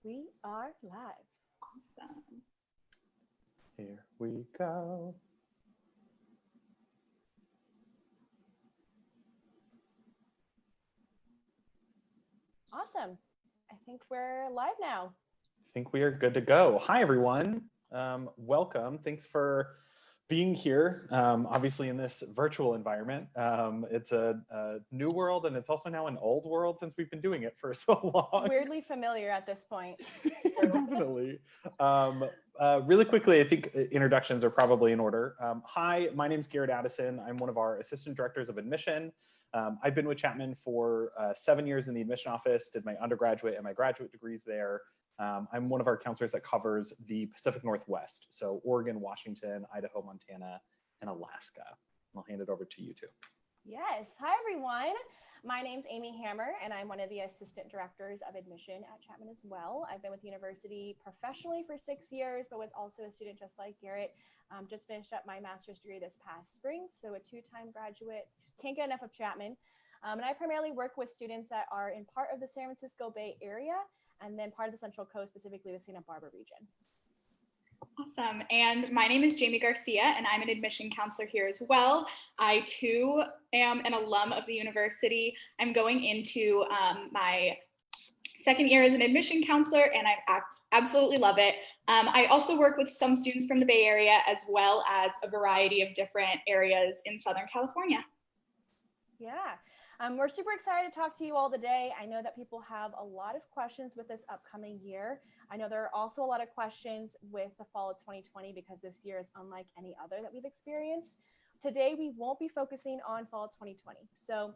We are live. Awesome. Here we go. Awesome. I think we're live now. I think we are good to go. Hi, everyone. Welcome. Thanks for being here. Obviously, in this virtual environment, it's a new world, and it's also now an old world since we've been doing it for so long. Weirdly familiar at this point. Definitely. Really quickly, I think introductions are probably in order. Hi, my name is Garrett. I'm one of our assistant directors of admission. I've been with Chapman for 7 years in the admission office, did my undergraduate and my graduate degrees there. I'm one of our counselors that covers the Pacific Northwest, so Oregon, Washington, Idaho, Montana, and Alaska. I'll hand it over to you two. Yes. Hi, everyone. My name's Amy Hammer, and I'm one of the assistant directors of admission at Chapman as well. I've been with the university professionally for 6 years, but was also a student just like Garrett. Just finished up my master's degree this past spring, so a two-time graduate. Just can't get enough of Chapman. And I primarily work with students that are in part of the San Francisco Bay Area, and then part of the Central Coast, specifically the Santa Barbara region. Awesome. And my name is Jamie Garcia, and I'm an admission counselor here as well. I too am an alum of the university. I'm going into my second year as an admission counselor, and I absolutely love it. I also work with some students from the Bay Area, as well as a variety of different areas in Southern California. Yeah. We're super excited to talk to you all today. I know that people have a lot of questions with this upcoming year. I know there are also a lot of questions with the fall of 2020 because this year is unlike any other that we've experienced. Today, we won't be focusing on fall of 2020. So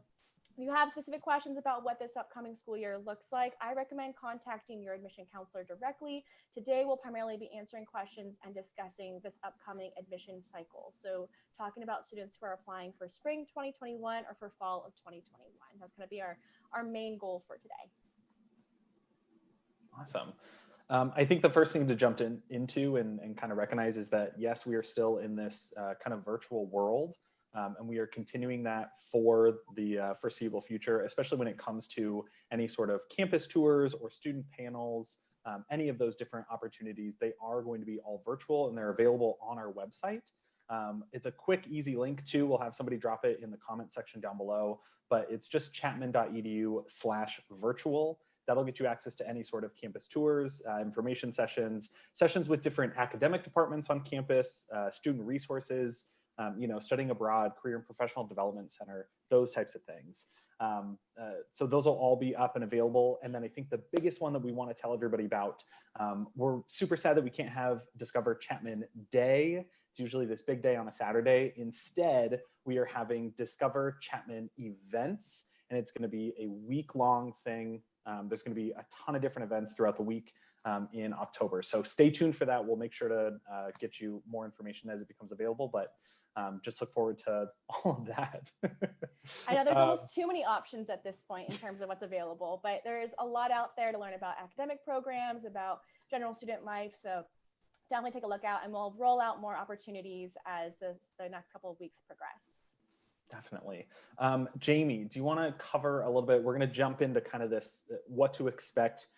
if you have specific questions about what this upcoming school year looks like, I recommend contacting your admission counselor directly. Today, we'll primarily be answering questions and discussing this upcoming admission cycle. So talking about students who are applying for spring 2021 or for fall of 2021. That's going to be our main goal for today. Awesome. I think the first thing to jump into and kind of recognize is that, yes, we are still in this kind of virtual world. And we are continuing that for the foreseeable future, especially when it comes to any sort of campus tours or student panels, any of those different opportunities. They are going to be all virtual, and they're available on our website. It's a quick, easy link too. We'll have somebody drop it in the comment section down below, but it's just chapman.edu/virtual. That'll get you access to any sort of campus tours, information sessions with different academic departments on campus, student resources, studying abroad, career and professional development center, those types of things. So those will all be up and available. And then I think the biggest one that we want to tell everybody about, we're super sad that we can't have Discover Chapman Day. It's usually this big day on a Saturday. Instead, we are having Discover Chapman events, and it's going to be a week-long thing. There's going to be a ton of different events throughout the week in October. So stay tuned for that. We'll make sure to get you more information as it becomes available, but just look forward to all of that. I know there's almost too many options at this point in terms of what's available, but there's a lot out there to learn about academic programs, about general student life. So definitely take a look out, and we'll roll out more opportunities as the next couple of weeks progress. Definitely. Jamie, do you want to cover a little bit? We're going to jump into kind of this, what to expect.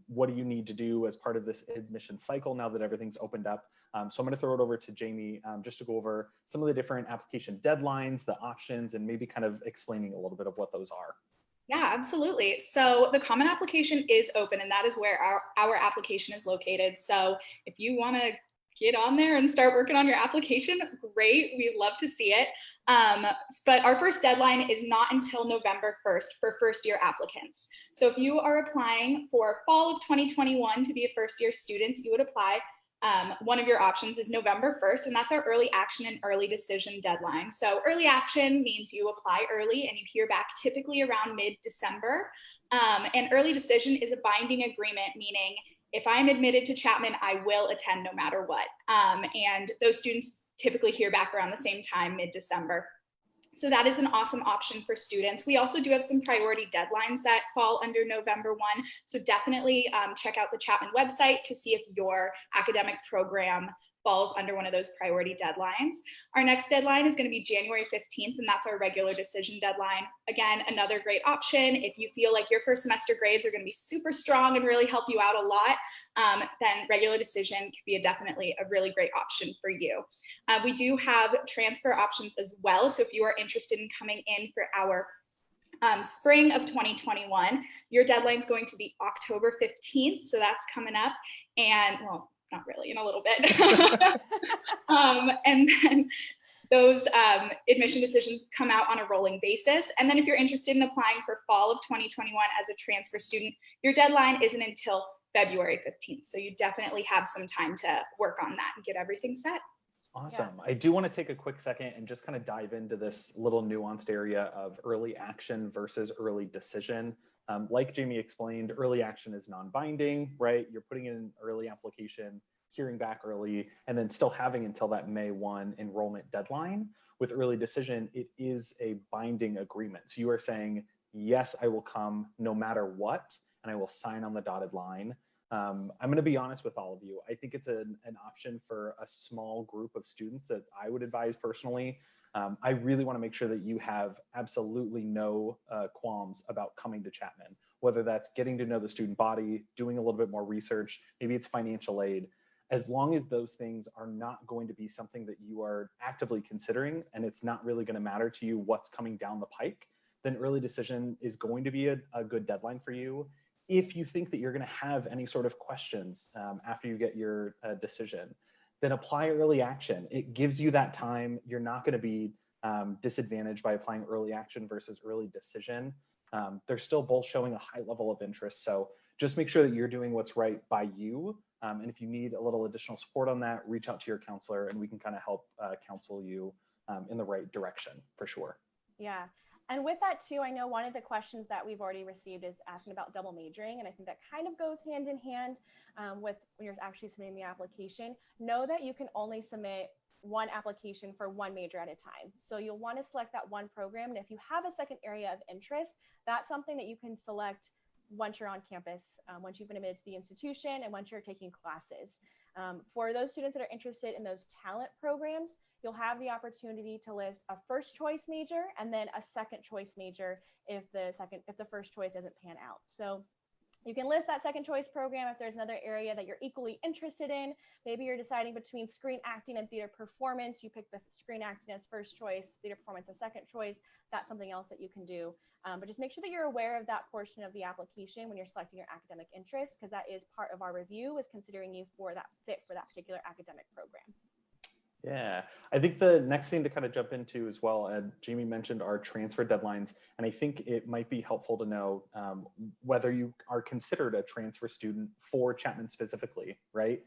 What do you need to do as part of this admission cycle now that everything's opened up? So I'm going to throw it over to Jamie just to go over some of the different application deadlines, the options, and maybe kind of explaining a little bit of what those are. Yeah, absolutely. So the common application is open, and that is where our application is located. So if you want to get on there and start working on your application, great. We'd love to see it. But our first deadline is not until November 1st for first year applicants. So if you are applying for fall of 2021 to be a first year student, you would apply. One of your options is November 1st, and that's our early action and early decision deadline. So early action means you apply early and you hear back typically around mid-December. And early decision is a binding agreement, meaning if I'm admitted to Chapman, I will attend no matter what. And those students typically hear back around the same time, mid-December. So that is an awesome option for students. We also do have some priority deadlines that fall under November 1. So definitely check out the Chapman website to see if your academic program falls under one of those priority deadlines. Our next deadline is going to be January 15th, and that's our regular decision deadline. Again, another great option. If you feel like your first semester grades are going to be super strong and really help you out a lot, then regular decision could be definitely a really great option for you. We do have transfer options as well. So if you are interested in coming in for our spring of 2021, your deadline is going to be October 15th. So that's coming up, and well, not really, in a little bit. And then those admission decisions come out on a rolling basis. And then if you're interested in applying for fall of 2021 as a transfer student, your deadline isn't until February 15th. So you definitely have some time to work on that and get everything set. Awesome. Yeah. I do want to take a quick second and just kind of dive into this little nuanced area of early action versus early decision. Like Jamie explained, early action is non-binding, right? You're putting in an early application, hearing back early, and then still having until that May 1 enrollment deadline. With early decision, it is a binding agreement. So you are saying, yes, I will come no matter what, and I will sign on the dotted line. I'm going to be honest with all of you. I think it's an option for a small group of students that I would advise personally. I really want to make sure that you have absolutely no qualms about coming to Chapman, whether that's getting to know the student body, doing a little bit more research, maybe it's financial aid. As long as those things are not going to be something that you are actively considering, and it's not really going to matter to you what's coming down the pike, then early decision is going to be a good deadline for you. If you think that you're going to have any sort of questions after you get your decision, then apply early action. It gives you that time. You're not going to be disadvantaged by applying early action versus early decision. They're still both showing a high level of interest. So just make sure that you're doing what's right by you. And if you need a little additional support on that, reach out to your counselor and we can kind of help counsel you in the right direction for sure. Yeah. And with that too, I know one of the questions that we've already received is asking about double majoring. And I think that kind of goes hand in hand with when you're actually submitting the application. Know that you can only submit one application for one major at a time. So you'll want to select that one program. And if you have a second area of interest, that's something that you can select once you're on campus, once you've been admitted to the institution and once you're taking classes. For those students that are interested in those talent programs, you'll have the opportunity to list a first choice major and then a second choice major if the first choice doesn't pan out. So you can list that second choice program if there's another area that you're equally interested in. Maybe you're deciding between screen acting and theater performance. You pick the screen acting as first choice, theater performance as second choice. That's something else that you can do. But just make sure that you're aware of that portion of the application when you're selecting your academic interest, because that is part of our review, is considering you for that fit for that particular academic program. Yeah, I think the next thing to kind of jump into as well, Jamie mentioned our transfer deadlines, and I think it might be helpful to know whether you are considered a transfer student for Chapman specifically, right?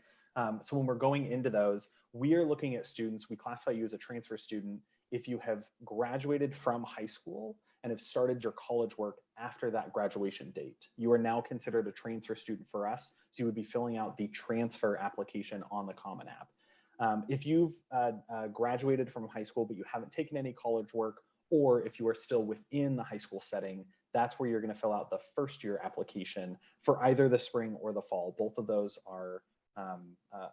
So when we're going into those, we are looking at students, we classify you as a transfer student if you have graduated from high school and have started your college work after that graduation date. You are now considered a transfer student for us, so you would be filling out the transfer application on the Common App. If you've graduated from high school, but you haven't taken any college work, or if you are still within the high school setting, that's where you're going to fill out the first year application for either the spring or the fall. Both of those are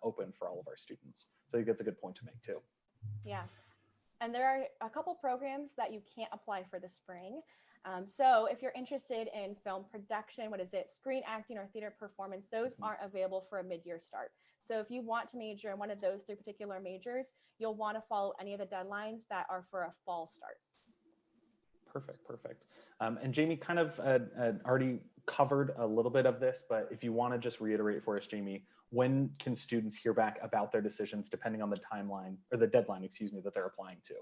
open for all of our students. So I think that's a good point to make too. Yeah. And there are a couple programs that you can't apply for the spring. So if you're interested in film production, screen acting or theater performance, those aren't available for a mid-year start. So if you want to major in one of those three particular majors, you'll want to follow any of the deadlines that are for a fall start. Perfect. And Jamie kind of already covered a little bit of this, but if you want to just reiterate for us, Jamie, when can students hear back about their decisions depending on the timeline or the deadline, that they're applying to?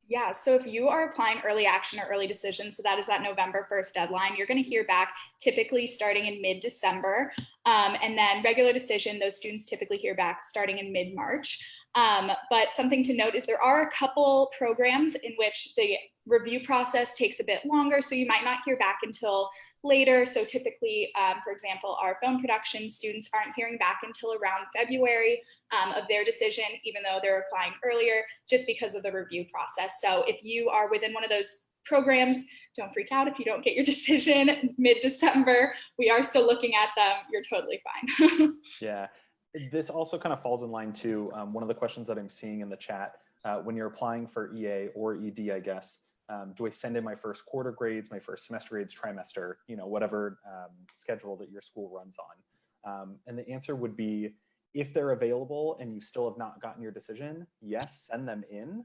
Yeah, so if you are applying early action or early decision, so that is that November 1st deadline, you're going to hear back typically starting in mid-December. And then regular decision, those students typically hear back starting in mid-March. But something to note is there are a couple programs in which the review process takes a bit longer, so you might not hear back until later. So typically, for example, our film production students aren't hearing back until around February of their decision, even though they're applying earlier, just because of the review process. So if you are within one of those programs, don't freak out if you don't get your decision mid-December. We are still looking at them. You're totally fine. Yeah. This also kind of falls in line to one of the questions that I'm seeing in the chat. When you're applying for EA or ED, I guess, do I send in my first quarter grades, my first semester grades, trimester, whatever schedule that your school runs on? And the answer would be, if they're available and you still have not gotten your decision, yes, send them in.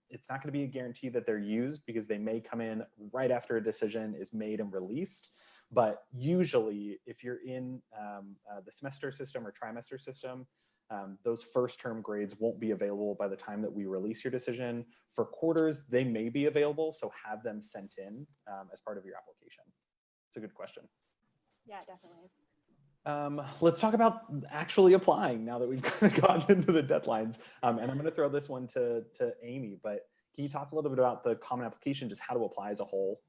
It's not going to be a guarantee that they're used because they may come in right after a decision is made and released. But usually, if you're in the semester system or trimester system, those first term grades won't be available by the time that we release your decision. For quarters, they may be available, so have them sent in as part of your application. It's a good question. Yeah, definitely. Let's talk about actually applying now that we've kind of gotten into the deadlines. And I'm going to throw this one to Amy, but can you talk a little bit about the Common Application, just how to apply as a whole?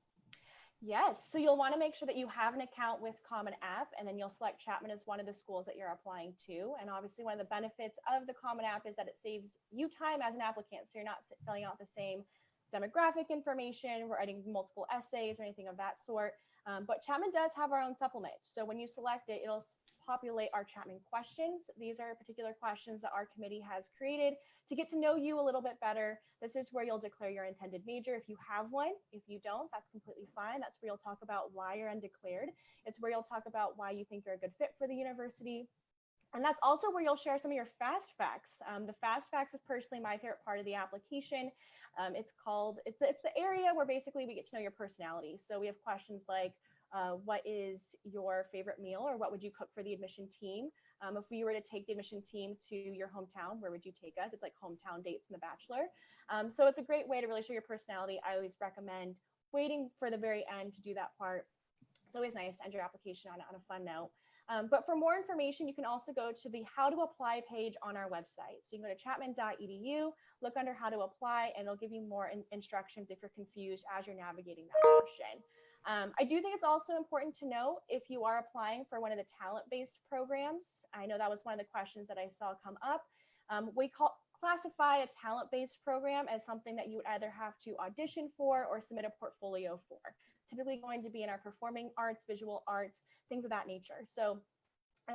Yes, so you'll want to make sure that you have an account with Common App, and then you'll select Chapman as one of the schools that you're applying to. And obviously one of the benefits of the Common App is that it saves you time as an applicant, so you're not filling out the same demographic information, writing multiple essays or anything of that sort. But Chapman does have our own supplement. So when you select it, it'll populate our Chapman questions. These are particular questions that our committee has created to get to know you a little bit better. This is where you'll declare your intended major if you have one. If you don't, that's completely fine. That's where you'll talk about why you're undeclared. It's where you'll talk about why you think you're a good fit for the university. And that's also where you'll share some of your fast facts. The fast facts is personally my favorite part of the application. It's the area where basically we get to know your personality. So we have questions like, what is your favorite meal, or what would you cook for the admission team? If we were to take the admission team to your hometown, where would you take us? It's like hometown dates in The Bachelor. So it's a great way to really show your personality. I always recommend waiting for the very end to do that part. It's always nice to end your application on a fun note. But for more information, you can also go to the How to Apply page on our website. So you can go to chapman.edu, look under How to Apply, and it'll give you more instructions if you're confused as you're navigating that portion. I do think it's also important to know if you are applying for one of the talent-based programs. I know that was one of the questions that I saw come up. We classify a talent-based program as something that you would either have to audition for or submit a portfolio for. Typically going to be in our performing arts, visual arts, things of that nature. So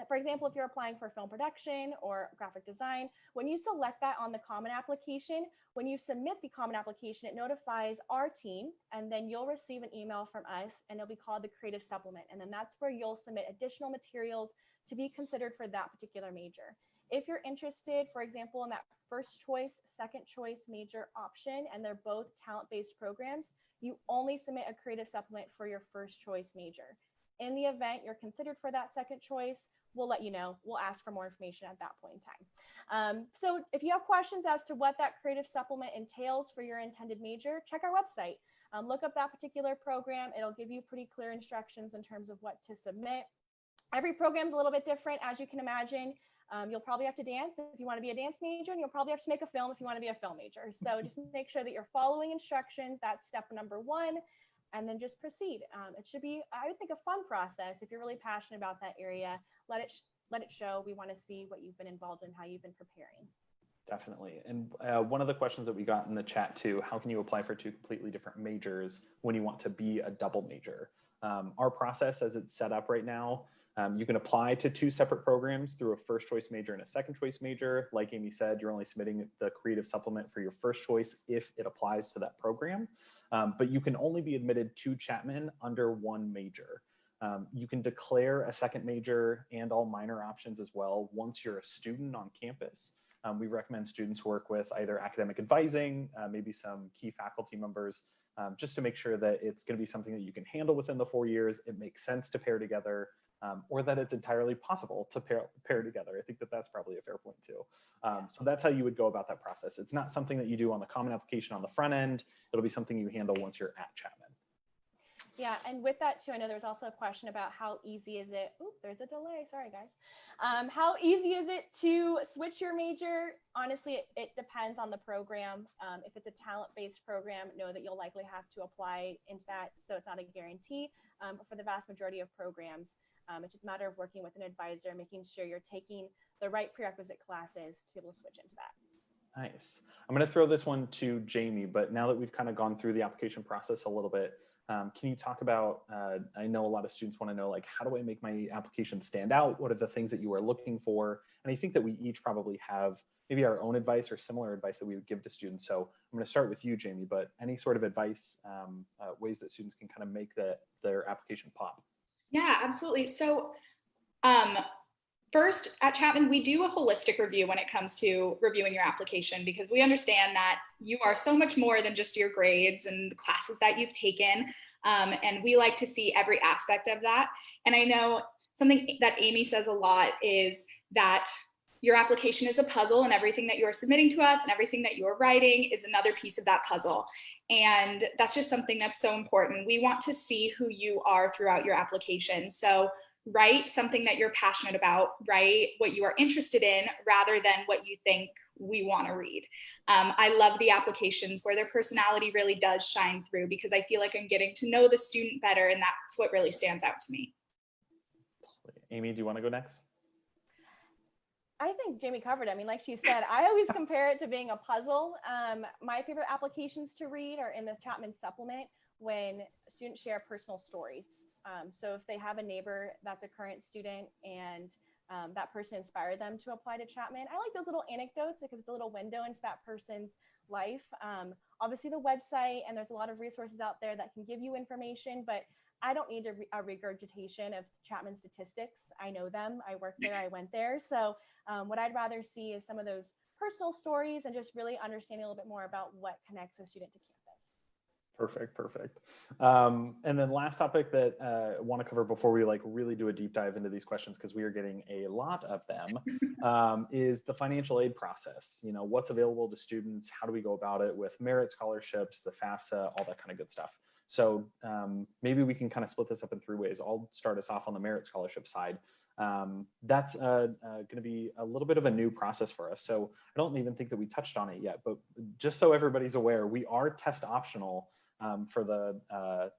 for example, if you're applying for film production or graphic design, when you select that on the Common Application, when you submit the Common Application, it notifies our team, and then you'll receive an email from us, and it'll be called the Creative Supplement. And then that's where you'll submit additional materials to be considered for that particular major. If you're interested, for example, in that first choice, second choice major option, and they're both talent-based programs, you only submit a Creative Supplement for your first choice major. In the event you're considered for that second choice, we'll let you know. We'll ask for more information at that point in time. So if you have questions as to what that Creative Supplement entails for your intended major, check our website. Look up that particular program. It'll give you pretty clear instructions in terms of what to submit. Every program is a little bit different, as you can imagine. You'll probably have to dance if you want to be a dance major, and you'll probably have to make a film if you want to be a film major. So just make sure that you're following instructions. That's step number one. And then just proceed. It should be, I would think, a fun process. If you're really passionate about that area, let it show. We want to see what you've been involved in, how you've been preparing. Definitely. And one of the questions that we got in the chat too, how can you apply for two completely different majors when you want to be a double major? Our process as it's set up right now, you can apply to two separate programs through a first choice major and a second choice major. Like Amy said, you're only submitting the Creative Supplement for your first choice if it applies to that program. But you can only be admitted to Chapman under one major. You can declare a second major and all minor options as well once you're a student on campus. We recommend students work with either academic advising, maybe some key faculty members, just to make sure that it's going to be something that you can handle within the 4 years. It makes sense to pair together, or that it's entirely possible to pair together. I think that that's probably a fair point too. So that's how you would go about that process. It's not something that you do on the Common Application on the front end. It'll be something you handle once you're at Chapman. Yeah, and with that too, I know there's also a question about how easy is it, there's a delay, sorry guys. How easy is it to switch your major? Honestly, it depends on the program. If it's a talent-based program, know that you'll likely have to apply into that, so it's not a guarantee. But for the vast majority of programs, it's just a matter of working with an advisor, making sure you're taking the right prerequisite classes to be able to switch into that. Nice. I'm going to throw this one to Jamie, but now that we've kind of gone through the application process a little bit, Can you talk about, I know a lot of students want to know, like, how do I make my application stand out? What are the things that you are looking for? And I think that we each probably have maybe our own advice or similar advice that we would give to students. So I'm going to start with you, Jamie, but any sort of advice, ways that students can kind of make their application pop? Yeah, absolutely. So um, first, at Chapman, we do a holistic review when it comes to reviewing your application, because we understand that you are so much more than just your grades and the classes that you've taken. And we like to see every aspect of that. And I know something that Amy says a lot is that your application is a puzzle, and everything that you're submitting to us and everything that you're writing is another piece of that puzzle. And that's just something that's so important. We want to see who you are throughout your application. So write something that you're passionate about, write what you are interested in rather than what you think we want to read. I love the applications where their personality really does shine through, because I feel like I'm getting to know the student better, and that's what really stands out to me. Amy, do you want to go next? I think Jamie covered it. I mean, like she said, I always compare it to being a puzzle. My favorite applications to read are in the Chapman supplement when students share personal stories. So if they have a neighbor that's a current student and that person inspired them to apply to Chapman, I like those little anecdotes because it's a little window into that person's life. Obviously the website, and there's a lot of resources out there that can give you information, but I don't need a regurgitation of Chapman statistics. I know them. I work there. I went there. So what I'd rather see is some of those personal stories and just really understanding a little bit more about what connects a student to campus. Perfect. And then last topic that I want to cover before we really do a deep dive into these questions, because we are getting a lot of them, is the financial aid process. You know, what's available to students? How do we go about it with merit scholarships, the FAFSA, all that kind of good stuff. So maybe we can kind of split this up in three ways. I'll start us off on the merit scholarship side. That's going to be a little bit of a new process for us. So I don't even think that we touched on it yet, but just so everybody's aware, we are test optional for the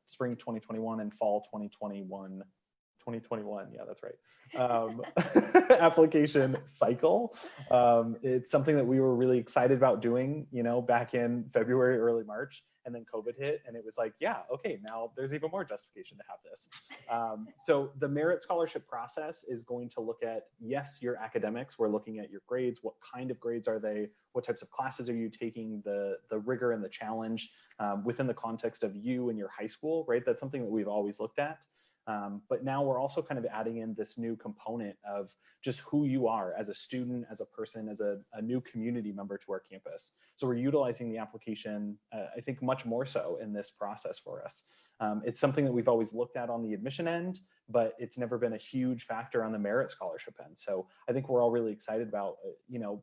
spring 2021 and fall 2021. Yeah, that's right. Application cycle. It's something that we were really excited about doing, back in February, early March, and then COVID hit, and it was like, yeah, okay, now there's even more justification to have this. So the merit scholarship process is going to look at, yes, your academics. We're looking at your grades. What kind of grades are they? What types of classes are you taking? The rigor and the challenge within the context of you and your high school, right? That's something that we've always looked at. But now we're also kind of adding in this new component of just who you are as a student, as a person, as a new community member to our campus. So we're utilizing the application, I think, much more so in this process for us. It's something that we've always looked at on the admission end, but it's never been a huge factor on the merit scholarship end. So I think we're all really excited about,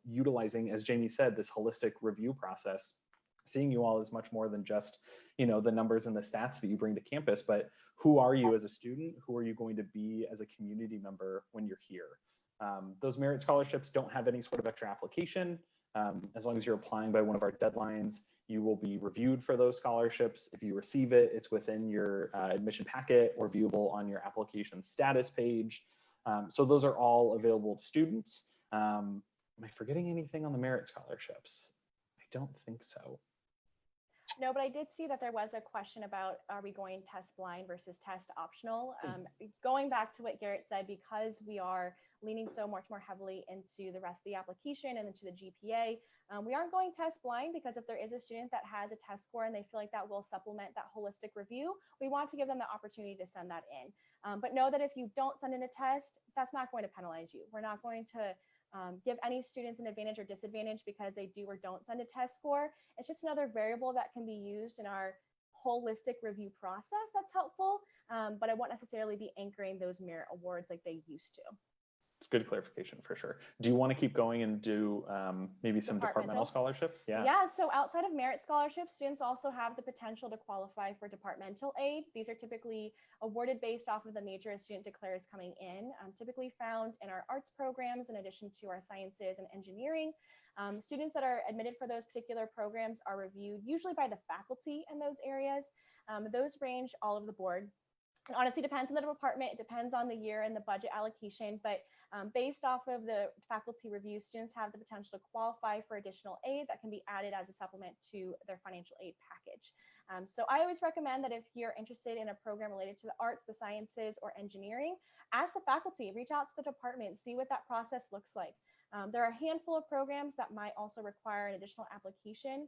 utilizing, as Jamie said, this holistic review process, seeing you all as much more than just, the numbers and the stats that you bring to campus, but who are you as a student? Who are you going to be as a community member when you're here? Those merit scholarships don't have any sort of extra application. As long as you're applying by one of our deadlines, you will be reviewed for those scholarships. If you receive it, it's within your admission packet or viewable on your application status page. So those are all available to students. Am I forgetting anything on the merit scholarships? I don't think so. No, but I did see that there was a question about, are we going test blind versus test optional? Going back to what Garrett said, because we are leaning so much more heavily into the rest of the application and into the GPA, we aren't going test blind, because if there is a student that has a test score and they feel like that will supplement that holistic review, we want to give them the opportunity to send that in. But know that if you don't send in a test, that's not going to penalize you. We're not going to give any students an advantage or disadvantage because they do or don't send a test score. It's just another variable that can be used in our holistic review process that's helpful, but I won't necessarily be anchoring those merit awards like they used to. It's good clarification for sure. Do you want to keep going and do maybe some departmental scholarships? Yeah, so outside of merit scholarships, students also have the potential to qualify for departmental aid. These are typically awarded based off of the major a student declares coming in, typically found in our arts programs in addition to our sciences and engineering. Students that are admitted for those particular programs are reviewed usually by the faculty in those areas. Those range all over the board. It honestly depends on the department. It depends on the year and the budget allocation, but based off of the faculty review, students have the potential to qualify for additional aid that can be added as a supplement to their financial aid package. So I always recommend that if you're interested in a program related to the arts, the sciences, or engineering, ask the faculty, reach out to the department, see what that process looks like. There are a handful of programs that might also require an additional application.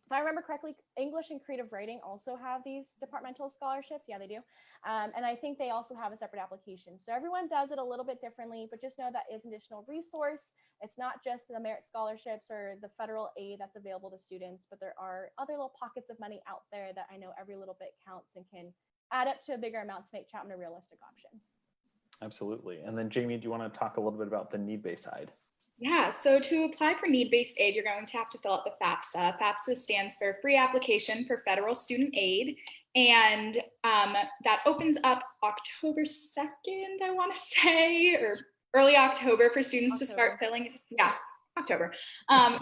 If I remember correctly, English and creative writing also have these departmental scholarships. Yeah, they do. And I think they also have a separate application. So everyone does it a little bit differently, but just know that is an additional resource. It's not just the merit scholarships or the federal aid that's available to students, but there are other little pockets of money out there that I know every little bit counts and can add up to a bigger amount to make Chapman a realistic option. Absolutely. And then Jamie, do you want to talk a little bit about the need-based side? Yeah, so to apply for need-based aid, you're going to have to fill out the FAFSA. FAFSA stands for Free Application for Federal Student Aid, and that opens up October 2nd, I want to say, or early October for students to start filling, October,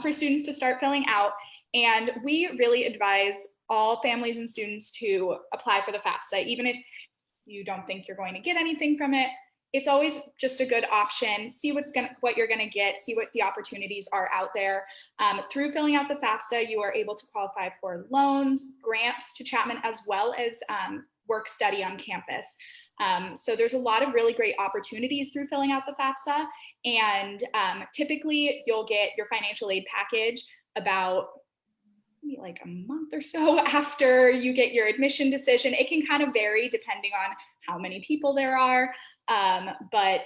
for students to start filling out. And we really advise all families and students to apply for the FAFSA, even if you don't think you're going to get anything from it. It's always just a good option. See what you're gonna get, see what the opportunities are out there. Through filling out the FAFSA, you are able to qualify for loans, grants to Chapman, as well as work study on campus. So there's a lot of really great opportunities through filling out the FAFSA. And typically you'll get your financial aid package about like a month or so after you get your admission decision. It can kind of vary depending on how many people there are. But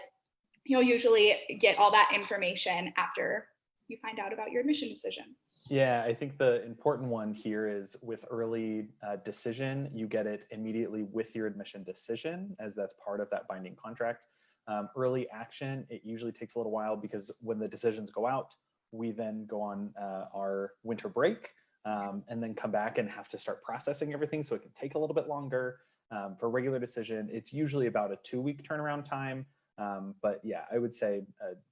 you'll usually get all that information after you find out about your admission decision. Yeah, I think the important one here is with early decision, you get it immediately with your admission decision, as that's part of that binding contract. Early action, it usually takes a little while because when the decisions go out, we then go on our winter break and then come back and have to start processing everything. So it can take a little bit longer. For regular decision, it's usually about a 2-week turnaround time. But yeah, I would say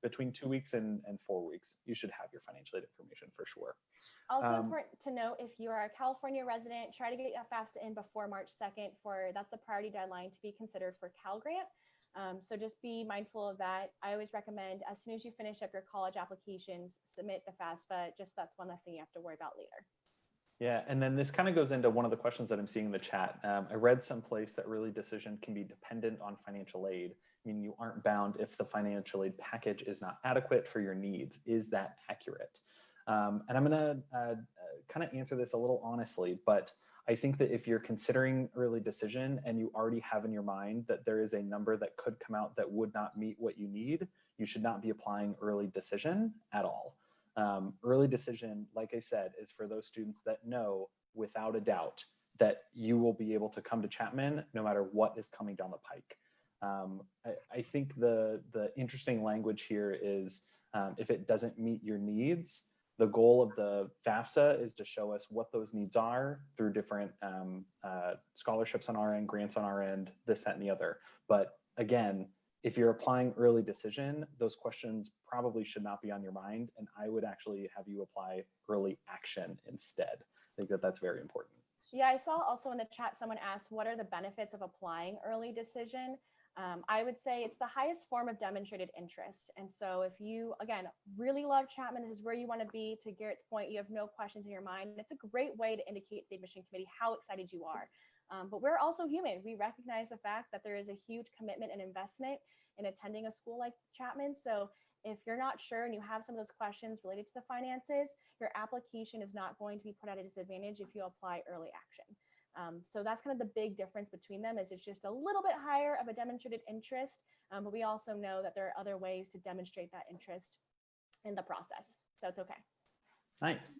between 2 weeks and 4 weeks, you should have your financial aid information for sure. Also important to note, if you are a California resident, try to get your FAFSA in before March 2nd that's the priority deadline to be considered for Cal Grant. So just be mindful of that. I always recommend as soon as you finish up your college applications, submit the FAFSA. Just that's one less thing you have to worry about later. Yeah, and then this kind of goes into one of the questions that I'm seeing in the chat. I read someplace that early decision can be dependent on financial aid, meaning you aren't bound if the financial aid package is not adequate for your needs. Is that accurate? And I'm gonna kind of answer this a little honestly, but I think that if you're considering early decision and you already have in your mind that there is a number that could come out that would not meet what you need, you should not be applying early decision at all. Early decision, like I said, is for those students that know without a doubt that you will be able to come to Chapman no matter what is coming down the pike. I think the interesting language here is if it doesn't meet your needs, the goal of the FAFSA is to show us what those needs are through different scholarships on our end, grants on our end, this, that, and the other. But again, if you're applying early decision, those questions probably should not be on your mind. And I would actually have you apply early action instead. I think that that's very important. Yeah, I saw also in the chat, someone asked, what are the benefits of applying early decision? I would say it's the highest form of demonstrated interest. And so if you, again, really love Chapman, this is where you want to be. To Garrett's point, you have no questions in your mind. It's a great way to indicate to the admission committee how excited you are. But we're also human. We recognize the fact that there is a huge commitment and investment in attending a school like Chapman. So if you're not sure and you have some of those questions related to the finances, your application is not going to be put at a disadvantage if you apply early action. So that's kind of the big difference between them, is it's just a little bit higher of a demonstrated interest, but we also know that there are other ways to demonstrate that interest in the process. So it's okay. Nice.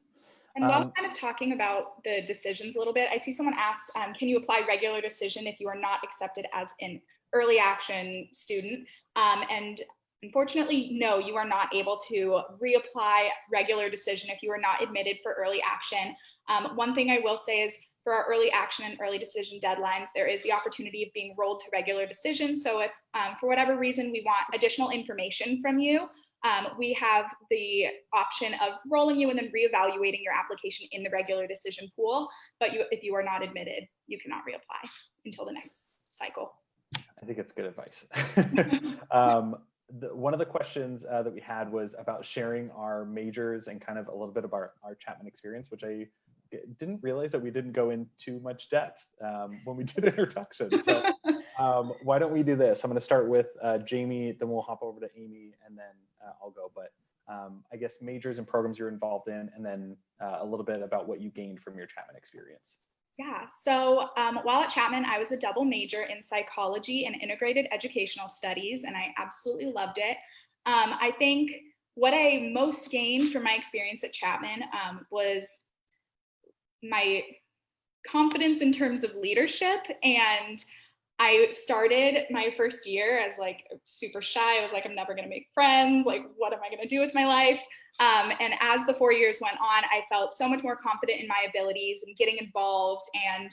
And while kind of talking about the decisions a little bit, I see someone asked, can you apply regular decision if you are not accepted as an early action student? And unfortunately, no, you are not able to reapply regular decision if you are not admitted for early action. One thing I will say is for our early action and early decision deadlines, there is the opportunity of being rolled to regular decision. So if for whatever reason we want additional information from you, we have the option of rolling you and then reevaluating your application in the regular decision pool. But if you are not admitted, you cannot reapply until the next cycle. I think it's good advice. One of the questions that we had was about sharing our majors and kind of a little bit of our Chapman experience, which I didn't realize that we didn't go in too much depth when we did introductions. So why don't we do this? I'm going to start with Jamie, then we'll hop over to Amy, and then I'll go. But I guess majors and programs you're involved in, and then a little bit about what you gained from your Chapman experience. Yeah, so while at Chapman, I was a double major in psychology and integrated educational studies, and I absolutely loved it. I think what I most gained from my experience at Chapman was my confidence in terms of leadership. And I started my first year as like super shy. I was like, I'm never going to make friends. Like, what am I going to do with my life? And as the 4 years went on, I felt so much more confident in my abilities and getting involved and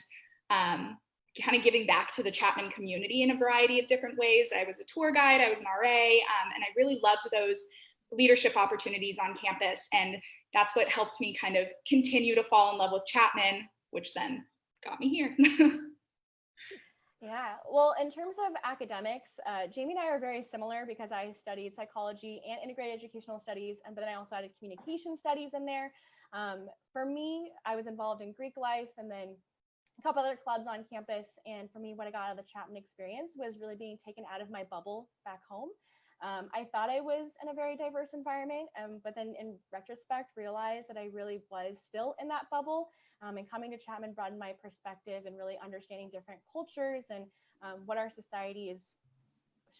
kind of giving back to the Chapman community in a variety of different ways. I was a tour guide, I was an RA, and I really loved those leadership opportunities on campus. And that's what helped me kind of continue to fall in love with Chapman, which then got me here. Yeah, well, in terms of academics, Jamie and I are very similar because I studied psychology and integrated educational studies, and then I also added communication studies in there. For me, I was involved in Greek life and then a couple other clubs on campus. And for me, what I got out of the Chapman experience was really being taken out of my bubble back home. I thought I was in a very diverse environment, but then in retrospect, realized that I really was still in that bubble. And coming to Chapman broadened my perspective and really understanding different cultures and what our society is,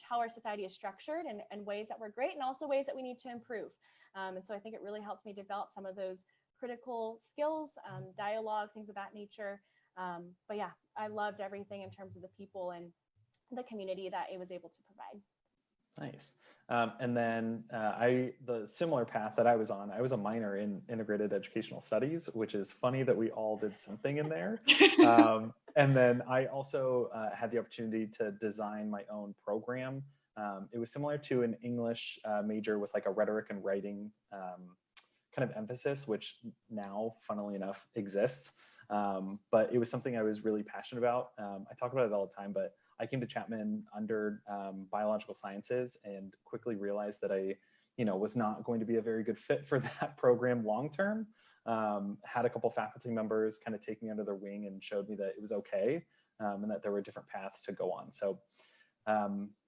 how our society is structured, and ways that we're great and also ways that we need to improve. And so I think it really helped me develop some of those critical skills, dialogue, things of that nature. But yeah, I loved everything in terms of the people and the community that it was able to provide. Nice. And then the similar path that I was on, I was a minor in integrated educational studies, which is funny that we all did something in there. And then I also had the opportunity to design my own program. It was similar to an English major with like a rhetoric and writing kind of emphasis, which now, funnily enough, exists. But it was something I was really passionate about. I talk about it all the time, but I came to Chapman under biological sciences and quickly realized that I, was not going to be a very good fit for that program long term. Had a couple faculty members kind of take me under their wing and showed me that it was okay and that there were different paths to go on. So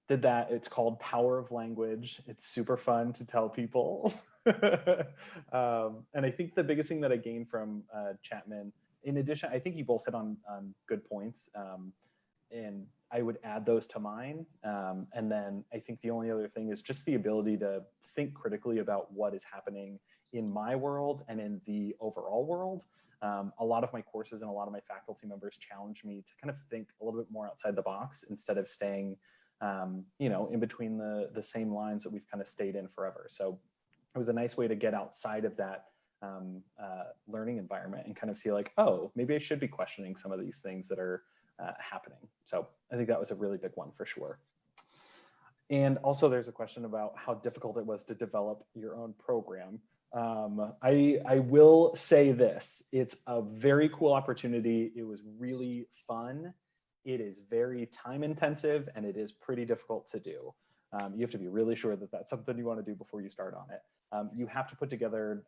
did that. It's called Power of Language. It's super fun to tell people. And I think the biggest thing that I gained from Chapman, in addition, I think you both hit on good points. And I would add those to mine. And then I think the only other thing is just the ability to think critically about what is happening in my world and in the overall world. A lot of my courses and a lot of my faculty members challenge me to kind of think a little bit more outside the box instead of staying, in between the same lines that we've kind of stayed in forever. So it was a nice way to get outside of that learning environment and kind of see like, oh, maybe I should be questioning some of these things that are happening. So I think that was a really big one for sure. And also there's a question about how difficult it was to develop your own program. I will say this, it's a very cool opportunity. It was really fun. It is very time intensive and it is pretty difficult to do. You have to be really sure that that's something you want to do before you start on it. You have to put together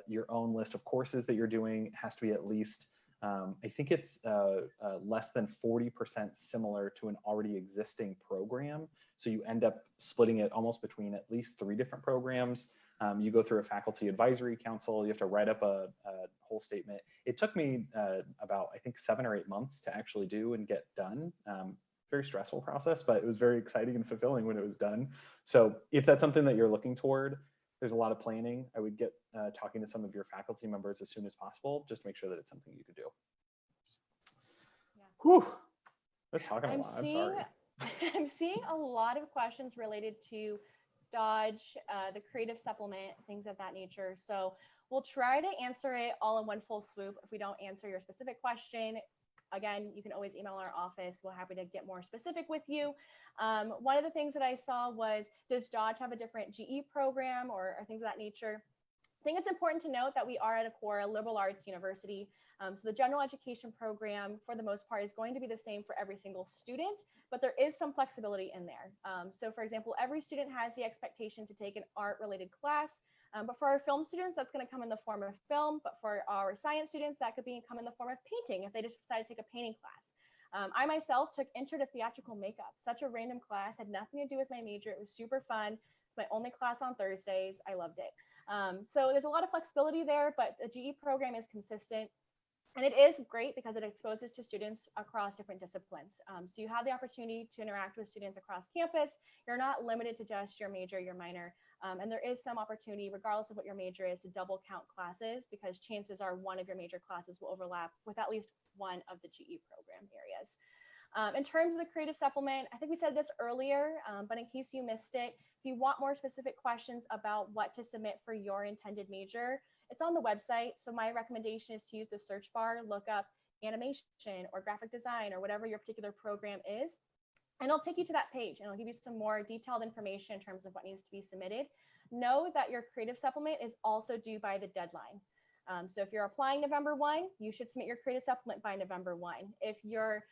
your own list of courses that you're doing. It has to be at least I think it's less than 40% similar to an already existing program. So you end up splitting it almost between at least 3 different programs. You go through a faculty advisory council. You have to write up a whole statement. It took me about, I think, 7 or 8 months to actually do and get done. Very stressful process, but it was very exciting and fulfilling when it was done. So if that's something that you're looking toward, there's a lot of planning. I would get talking to some of your faculty members as soon as possible, just to make sure that it's something you could do. Yeah. Whew. I was talking a lot. I'm sorry. I'm seeing a lot of questions related to Dodge, the creative supplement, things of that nature. So we'll try to answer it all in one full swoop. If we don't answer your specific question, again, you can always email our office. We're happy to get more specific with you. One of the things that I saw was, does Dodge have a different GE program or things of that nature? I think it's important to note that we are at a core liberal arts university. So the general education program, for the most part, is going to be the same for every single student, but there is some flexibility in there. So for example, every student has the expectation to take an art-related class. But for our film students, that's going to come in the form of film. But for our science students, that could come in the form of painting if they just decide to take a painting class. I myself took Intro to Theatrical Makeup, such a random class, had nothing to do with my major. It was super fun. It's my only class on Thursdays. I loved it. So there's a lot of flexibility there, but the GE program is consistent. And it is great because it exposes to students across different disciplines. So you have the opportunity to interact with students across campus. You're not limited to just your major, your minor. And there is some opportunity, regardless of what your major is, to double count classes, because chances are one of your major classes will overlap with at least one of the GE program areas. In terms of the creative supplement, I think we said this earlier, but in case you missed it, if you want more specific questions about what to submit for your intended major, it's on the website. So my recommendation is to use the search bar, look up animation or graphic design or whatever your particular program is, and it'll take you to that page and it'll give you some more detailed information in terms of what needs to be submitted. Know that your creative supplement is also due by the deadline. So if you're applying November 1, you should submit your creative supplement by November 1. If you're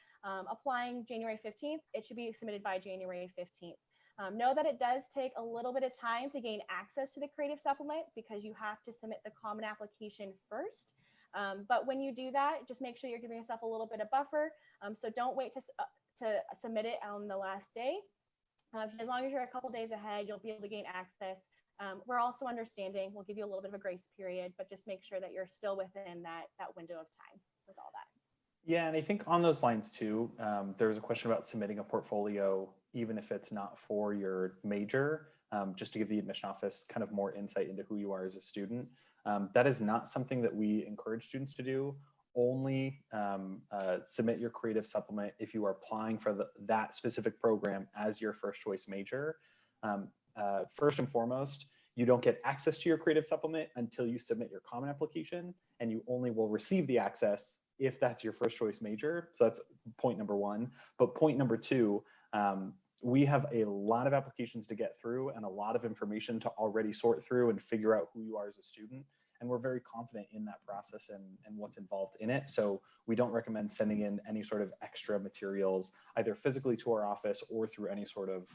applying January 15th, it should be submitted by January 15th. Know that it does take a little bit of time to gain access to the creative supplement because you have to submit the common application first. But when you do that, just make sure you're giving yourself a little bit of buffer. So don't wait to submit it on the last day. As long as you're a couple days ahead, you'll be able to gain access. We're also understanding, we'll give you a little bit of a grace period, but just make sure that you're still within that window of time with all that. Yeah, and I think on those lines too, there was a question about submitting a portfolio, even if it's not for your major, just to give the admission office kind of more insight into who you are as a student. That is not something that we encourage students to do. Only submit your creative supplement if you are applying for that specific program as your first choice major. First and foremost, you don't get access to your creative supplement until you submit your common application, and you only will receive the access if that's your first choice major. So that's point number one. But point number two, we have a lot of applications to get through and a lot of information to already sort through and figure out who you are as a student. And we're very confident in that process and what's involved in it. So we don't recommend sending in any sort of extra materials, either physically to our office or through any sort of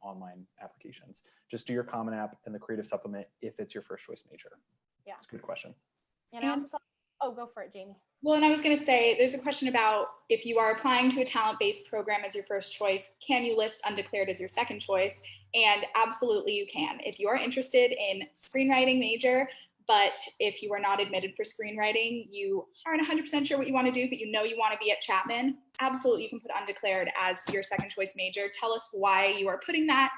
online applications. Just do your Common App and the Creative Supplement if it's your first choice major. Yeah. That's a good question. And I also saw, oh, go for it, Jamie. Well, and I was going to say, there's a question about if you are applying to a talent-based program as your first choice, can you list undeclared as your second choice? And absolutely you can. If you are interested in screenwriting major, but if you are not admitted for screenwriting, you aren't 100% sure what you want to do, but you know you want to be at Chapman, absolutely you can put undeclared as your second choice major. Tell us why you are putting that,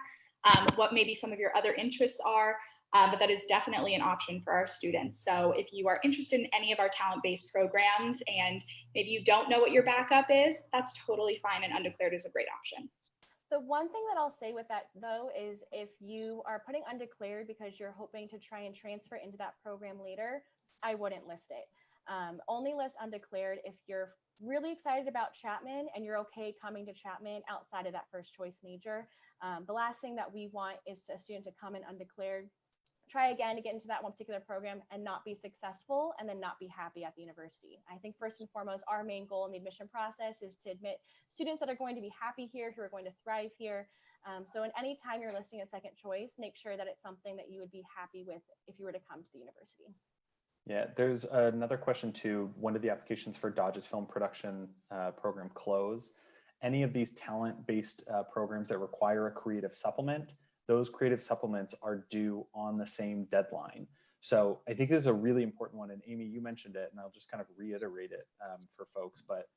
what maybe some of your other interests are, but that is definitely an option for our students. So if you are interested in any of our talent-based programs and maybe you don't know what your backup is, that's totally fine, and undeclared is a great option. So one thing that I'll say with that though is if you are putting undeclared because you're hoping to try and transfer into that program later, I wouldn't list it. Only list undeclared if you're really excited about Chapman and you're okay coming to Chapman outside of that first choice major. The last thing that we want is a student to come in undeclared, try again to get into that one particular program and not be successful and then not be happy at the university. I think first and foremost, our main goal in the admission process is to admit students that are going to be happy here, who are going to thrive here. So in any time you're listing a second choice, make sure that it's something that you would be happy with if you were to come to the university. Yeah, there's another question too. When did the applications for Dodge's film production program close? Any of these talent-based programs that require a creative supplement, those creative supplements are due on the same deadline. So I think this is a really important one. And Amy, you mentioned it, and I'll just kind of reiterate it for folks. But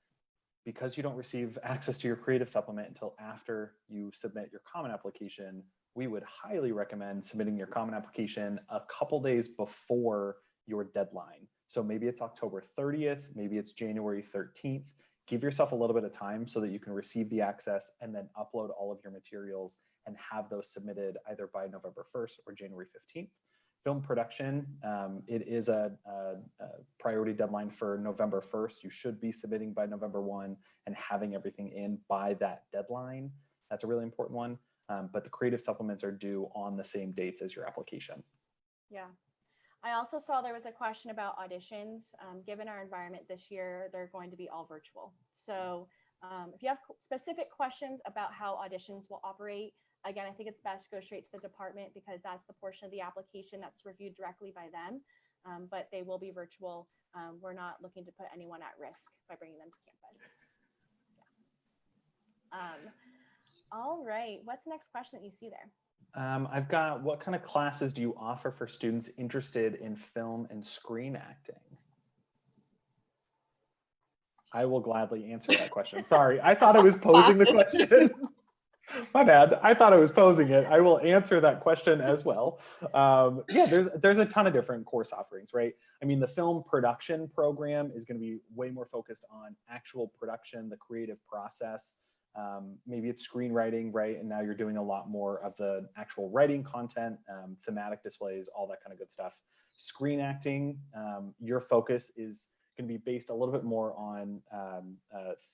because you don't receive access to your creative supplement until after you submit your common application, we would highly recommend submitting your common application a couple days before your deadline. So maybe it's October 30th, maybe it's January 13th. Give yourself a little bit of time so that you can receive the access and then upload all of your materials and have those submitted either by November 1st or January 15th. Film production, it is a priority deadline for November 1st. You should be submitting by November 1 and having everything in by that deadline. That's a really important one. But the creative supplements are due on the same dates as your application. Yeah. I also saw there was a question about auditions. Given our environment this year, they're going to be all virtual. So if you have specific questions about how auditions will operate, again, I think it's best to go straight to the department because that's the portion of the application that's reviewed directly by them. But they will be virtual. We're not looking to put anyone at risk by bringing them to campus. Yeah. All right. What's the next question that you see there? I've got, what kind of classes do you offer for students interested in film and screen acting? I will gladly answer that question. Sorry, I thought I was posing the question. My bad. I thought I was posing it. I will answer that question as well. Yeah, there's a ton of different course offerings, right? I mean, the film production program is going to be way more focused on actual production, the creative process. Maybe it's screenwriting, right? And now you're doing a lot more of the actual writing content, thematic displays, all that kind of good stuff. Screen acting, your focus is going to be based a little bit more on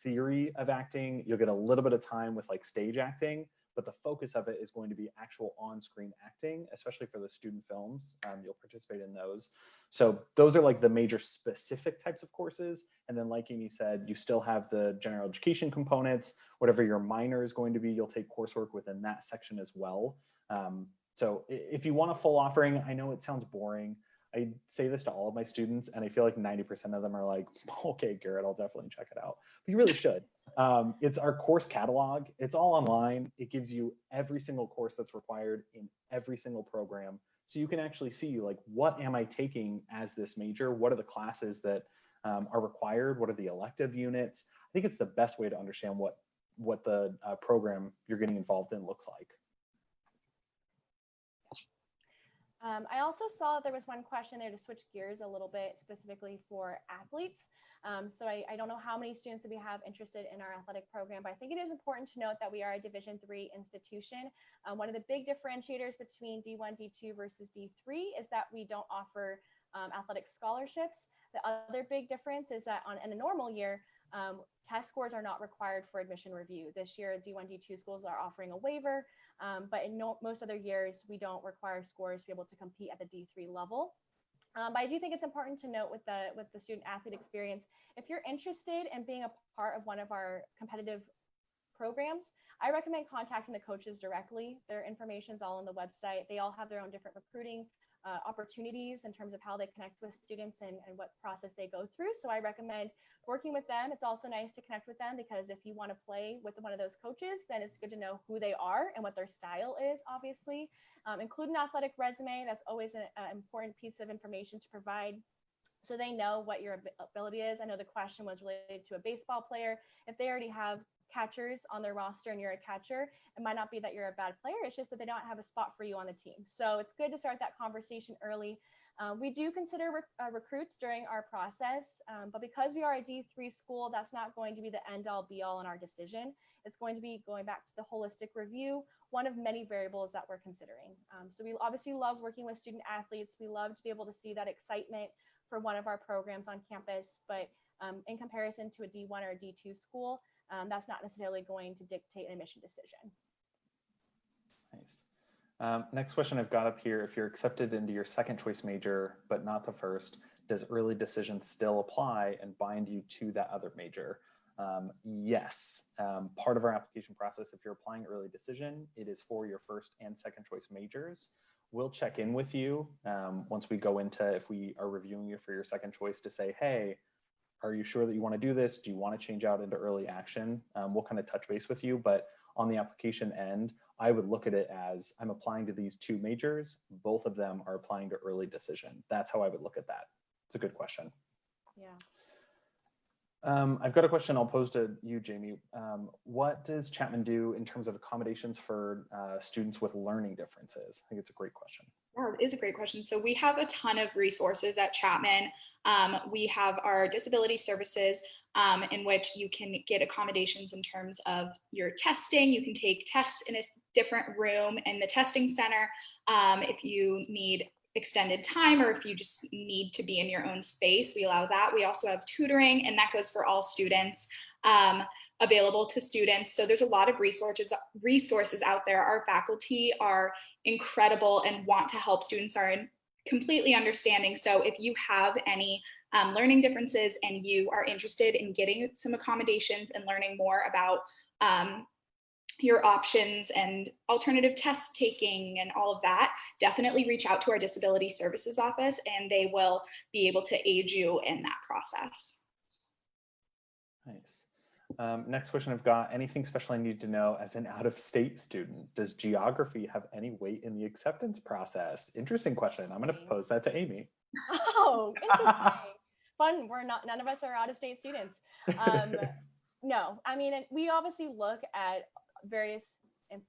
theory of acting. You'll get a little bit of time with like stage acting, but the focus of it is going to be actual on-screen acting, especially for the student films. You'll participate in those. So those are like the major specific types of courses. And then like Amy said, you still have the general education components. Whatever your minor is going to be, you'll take coursework within that section as well. So if you want a full offering, I know it sounds boring. I say this to all of my students, and I feel like 90% of them are like, okay, Garrett, I'll definitely check it out. But you really should. It's our course catalog. It's all online. It gives you every single course that's required in every single program. So you can actually see, like, what am I taking as this major? What are the classes that are required? What are the elective units? I think it's the best way to understand what the program you're getting involved in looks like. I also saw that there was one question there to switch gears a little bit specifically for athletes. So I don't know how many students that we have interested in our athletic program, but I think it is important to note that we are a Division III institution. One of the big differentiators between D1, D2 versus D3 is that we don't offer athletic scholarships. The other big difference is that in a normal year, test scores are not required for admission review. This year, D1, D2 schools are offering a waiver, but in most other years, we don't require scores to be able to compete at the D3 level. But I do think it's important to note with the student athlete experience, if you're interested in being a part of one of our competitive programs, I recommend contacting the coaches directly. Their information's all on the website. They all have their own different recruiting opportunities in terms of how they connect with students and what process they go through. So I recommend working with them. It's also nice to connect with them because if you want to play with one of those coaches, then it's good to know who they are and what their style is, obviously. Include an athletic resume. That's always an important piece of information to provide so they know what your ability is. I know the question was related to a baseball player. If they already have catchers on their roster and you're a catcher, it might not be that you're a bad player. It's just that they don't have a spot for you on the team. So it's good to start that conversation early. We do consider recruits during our process, but because we are a D3 school, that's not going to be the end all be all in our decision. It's going to be going back to the holistic review, one of many variables that we're considering. So we obviously love working with student athletes. We love to be able to see that excitement for one of our programs on campus, but in comparison to a D1 or a D2 school, that's not necessarily going to dictate an admission decision. Nice. Next question I've got up here, if you're accepted into your second choice major, but not the first, does early decision still apply and bind you to that other major? Yes. Part of our application process, if you're applying early decision, it is for your first and second choice majors. We'll check in with you once we go into, if we are reviewing you for your second choice, to say, hey, are you sure that you want to do this? Do you want to change out into early action? We'll kind of touch base with you, but on the application end, I would look at it as I'm applying to these two majors. Both of them are applying to early decision. That's how I would look at that. It's a good question. Yeah. I've got a question I'll pose to you, Jamie. What does Chapman do in terms of accommodations for students with learning differences? I think it's a great question. Yeah, it is a great question. So we have a ton of resources at Chapman. We have our disability services in which you can get accommodations in terms of your testing. You can take tests in a different room in the testing center if you need extended time or if you just need to be in your own space. We allow that. We also have tutoring, and that goes for all students. Available to students. So there's a lot of resources out there. Our faculty are incredible and want to help students, are completely understanding. So if you have any learning differences and you are interested in getting some accommodations and learning more about your options and alternative test taking and all of that, definitely reach out to our disability services office and they will be able to aid you in that process. Nice. Next question I've got, anything special I need to know as an out-of-state student? Does geography have any weight in the acceptance process? Interesting question. I'm going to pose that to Amy. Oh, interesting. Fun. None of us are out-of-state students. No, I mean, we obviously look at various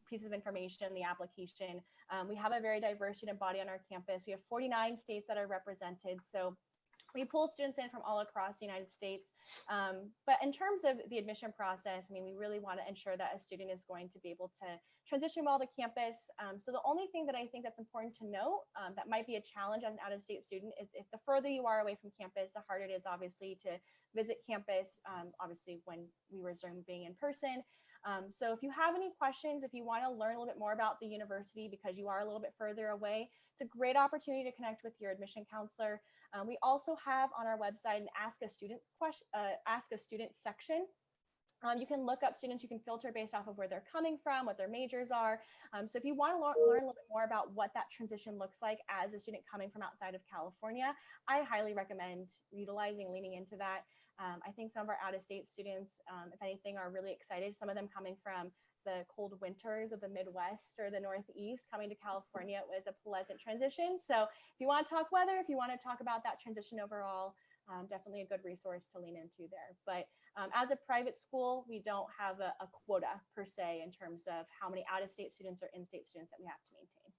pieces of information in the application. We have a very diverse student body on our campus. We have 49 states that are represented. So we pull students in from all across the United States. But in terms of the admission process, I mean, we really want to ensure that a student is going to be able to transition well to campus. So the only thing that I think that's important to note that might be a challenge as an out-of-state student is if the further you are away from campus, the harder it is obviously to visit campus, obviously when we resume being in person. So if you have any questions, if you want to learn a little bit more about the university because you are a little bit further away, it's a great opportunity to connect with your admission counselor. We also have on our website an Ask a Student section. You can look up students, you can filter based off of where they're coming from, what their majors are. So if you want to learn a little bit more about what that transition looks like as a student coming from outside of California, I highly recommend leaning into that. I think some of our out-of-state students, if anything, are really excited. Some of them coming from the cold winters of the Midwest or the Northeast, coming to California, it was a pleasant transition. So if you want to talk weather, if you want to talk about that transition overall, definitely a good resource to lean into there. But as a private school, we don't have a quota per se in terms of how many out-of-state students or in-state students that we have to maintain.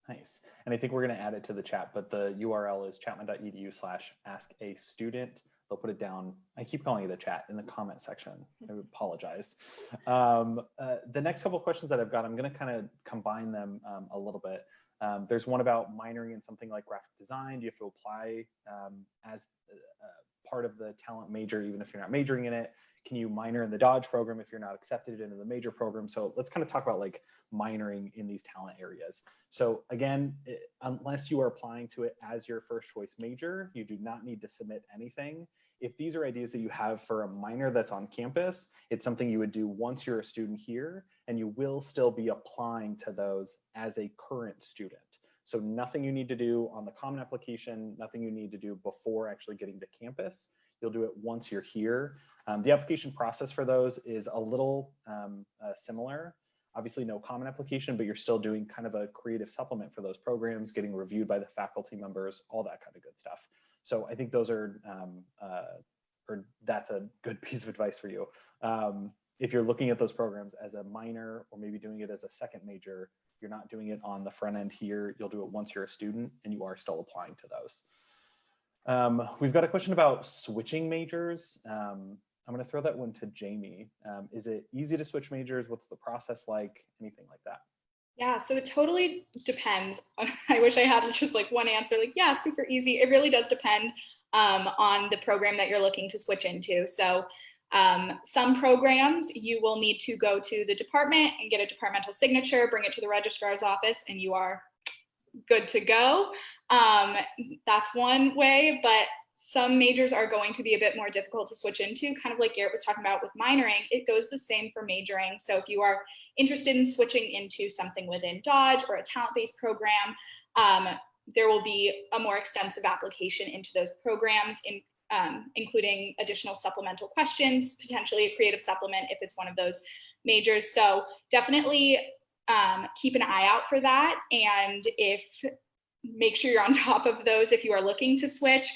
Nice. And I think we're going to add it to the chat, but the URL is chapman.edu/askastudent. They'll put it down. I keep calling it the chat in the comment section. I apologize. The next couple of questions that I've got, I'm going to kind of combine them a little bit. There's one about minoring in something like graphic design. Do you have to apply as part of the talent major, even if you're not majoring in it? Can you minor in the Dodge program if you're not accepted into the major program? So let's kind of talk about like minoring in these talent areas. So again, unless you are applying to it as your first choice major, you do not need to submit anything. If these are ideas that you have for a minor that's on campus, it's something you would do once you're a student here, and you will still be applying to those as a current student. So nothing you need to do on the common application, nothing you need to do before actually getting to campus. You'll do it once you're here. The application process for those is a little similar. Obviously no common application, but you're still doing kind of a creative supplement for those programs, getting reviewed by the faculty members, all that kind of good stuff. So I think those are, or that's a good piece of advice for you. If you're looking at those programs as a minor or maybe doing it as a second major, you're not doing it on the front end here. You'll do it once you're a student and you are still applying to those. We've got a question about switching majors. I'm going to throw that one to Jamie. Is it easy to switch majors? What's the process like? Anything like that? Yeah, so it totally depends. I wish I had just like one answer, like, yeah, super easy. It really does depend on the program that you're looking to switch into. So some programs you will need to go to the department and get a departmental signature, bring it to the registrar's office, and you are good to go. That's one way, but some majors are going to be a bit more difficult to switch into, kind of like Garrett was talking about with minoring. It goes the same for majoring. So if you are interested in switching into something within Dodge or a talent-based program, there will be a more extensive application into those programs, including additional supplemental questions, potentially a creative supplement if it's one of those majors. So definitely keep an eye out for that. And make sure you're on top of those if you are looking to switch,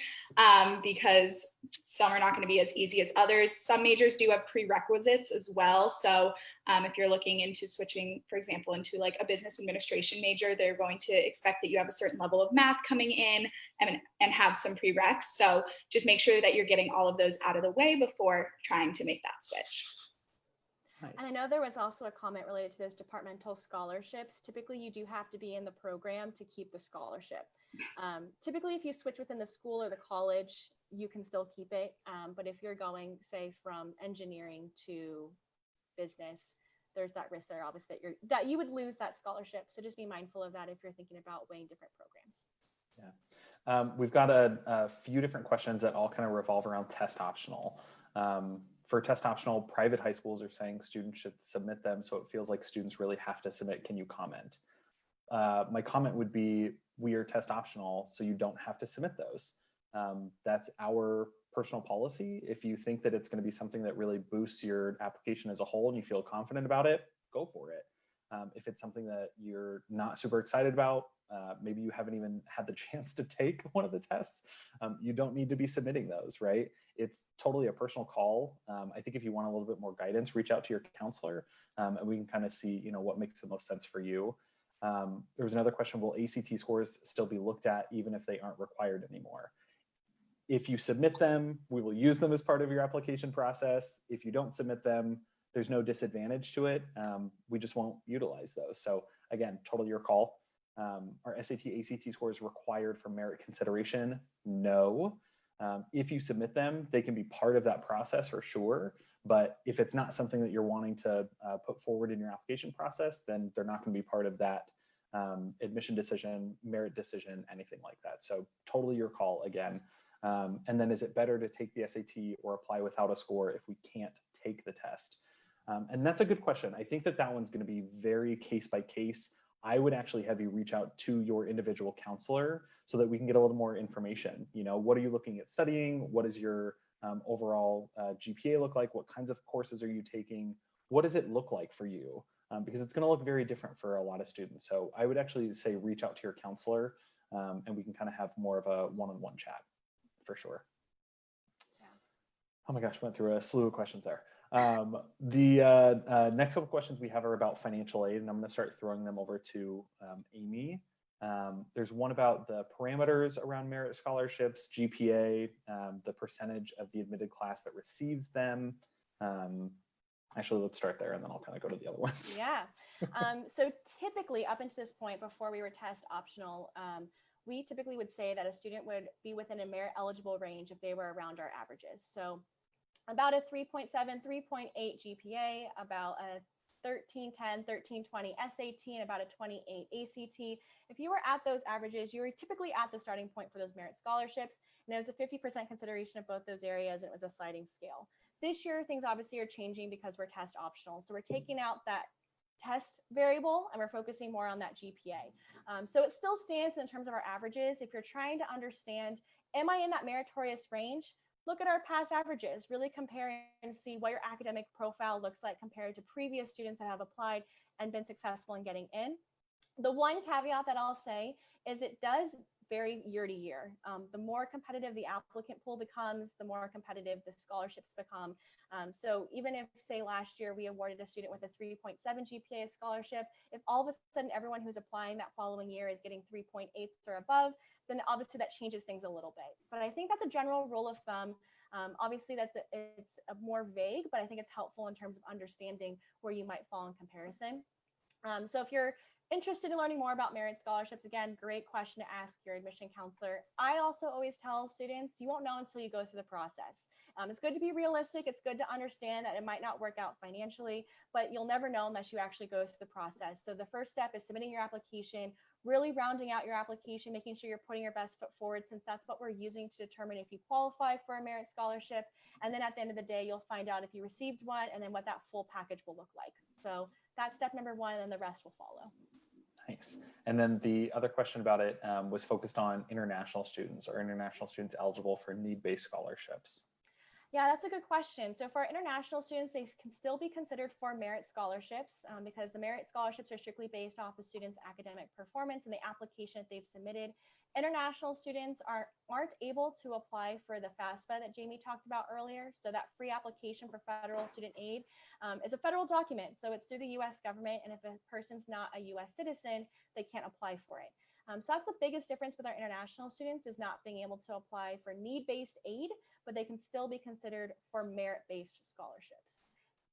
because some are not going to be as easy as others. Some majors do have prerequisites as well. So if you're looking into switching, for example, into like a business administration major, they're going to expect that you have a certain level of math coming in and have some prereqs. So just make sure that you're getting all of those out of the way before trying to make that switch. Nice. And I know there was also a comment related to those departmental scholarships. Typically, you do have to be in the program to keep the scholarship. Typically, if you switch within the school or the college, you can still keep it. But if you're going, say, from engineering to business, there's that risk there, obviously, that you would lose that scholarship. So just be mindful of that if you're thinking about weighing different programs. Yeah. We've got a few different questions that all kind of revolve around test optional. For test optional, private high schools are saying students should submit them, so it feels like students really have to submit. Can you comment? My comment would be, we are test optional, so you don't have to submit those. That's our personal policy. If you think that it's going to be something that really boosts your application as a whole and you feel confident about it, go for it. If it's something that you're not super excited about, maybe you haven't even had the chance to take one of the tests, you don't need to be submitting those, right? It's totally a personal call. I think if you want a little bit more guidance, reach out to your counselor, and we can kind of see, what makes the most sense for you. There was another question, will ACT scores still be looked at even if they aren't required anymore? If you submit them, we will use them as part of your application process. If you don't submit them, there's no disadvantage to it. We just won't utilize those. So again, totally your call. Are SAT, ACT scores required for merit consideration? No. If you submit them, they can be part of that process for sure. But if it's not something that you're wanting to put forward in your application process, then they're not going to be part of that admission decision, merit decision, anything like that. So totally your call again. And then is it better to take the SAT or apply without a score if we can't take the test? And that's a good question. I think that one's going to be very case by case. I would actually have you reach out to your individual counselor so that we can get a little more information. What are you looking at studying? What does your overall GPA look like? What kinds of courses are you taking? What does it look like for you? Because it's going to look very different for a lot of students. So I would actually say reach out to your counselor, and we can kind of have more of a one-on-one chat for sure. Yeah. Oh my gosh, went through a slew of questions there. The next couple questions we have are about financial aid, and I'm going to start throwing them over to Amy. There's one about the parameters around merit scholarships, GPA, the percentage of the admitted class that receives them. Actually, let's start there and then I'll kind of go to the other ones. Yeah. So typically up until this point, before we were test optional, we typically would say that a student would be within a merit eligible range if they were around our averages. So about a 3.7, 3.8 GPA, about a 1310, 1320 SAT, and about a 28 ACT. If you were at those averages, you were typically at the starting point for those merit scholarships. And there was a 50% consideration of both those areas, and it was a sliding scale. This year, things obviously are changing because we're test optional. So we're taking out that test variable and we're focusing more on that GPA. So it still stands in terms of our averages. If you're trying to understand, am I in that meritorious range? Look at our past averages, really compare and see what your academic profile looks like compared to previous students that have applied and been successful in getting in. The one caveat that I'll say is it does vary year to year. The more competitive the applicant pool becomes, the more competitive the scholarships become. So even if, say, last year we awarded a student with a 3.7 GPA scholarship, if all of a sudden everyone who's applying that following year is getting 3.8s or above, then obviously that changes things a little bit. But I think that's a general rule of thumb. Obviously, it's a more vague, but I think it's helpful in terms of understanding where you might fall in comparison. So if you're interested in learning more about merit scholarships, again, great question to ask your admission counselor. I also always tell students, you won't know until you go through the process. It's good to be realistic. It's good to understand that it might not work out financially, but you'll never know unless you actually go through the process. So the first step is submitting your application, really rounding out your application, making sure you're putting your best foot forward, since that's what we're using to determine if you qualify for a merit scholarship. And then at the end of the day, you'll find out if you received one and then what that full package will look like. So that's step number one, and then the rest will follow. Nice. And then the other question about it was focused on international students. Are international students eligible for need-based scholarships? Yeah, that's a good question. So for international students, they can still be considered for merit scholarships because the merit scholarships are strictly based off the student's academic performance and the application that they've submitted. International students aren't able to apply for the FAFSA that Jamie talked about earlier. So that free application for federal student aid is a federal document. So it's through the US government. And if a person's not a US citizen, they can't apply for it. So that's the biggest difference with our international students, is not being able to apply for need-based aid, but they can still be considered for merit-based scholarships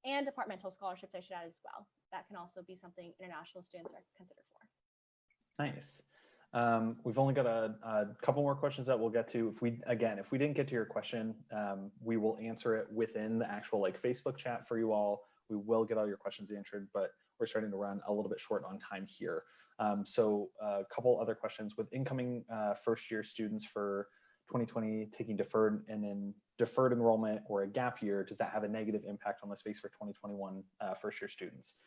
and departmental scholarships, I should add as well. That can also be something international students are considered for. Nice. We've only got a couple more questions that we'll get to. If we didn't get to your question, we will answer it within the actual Facebook chat for you all. We will get all your questions answered, but we're starting to run a little bit short on time here. So a couple other questions. With incoming first year students for 2020 taking deferred and then deferred enrollment or a gap year, does that have a negative impact on the space for 2021 first year students?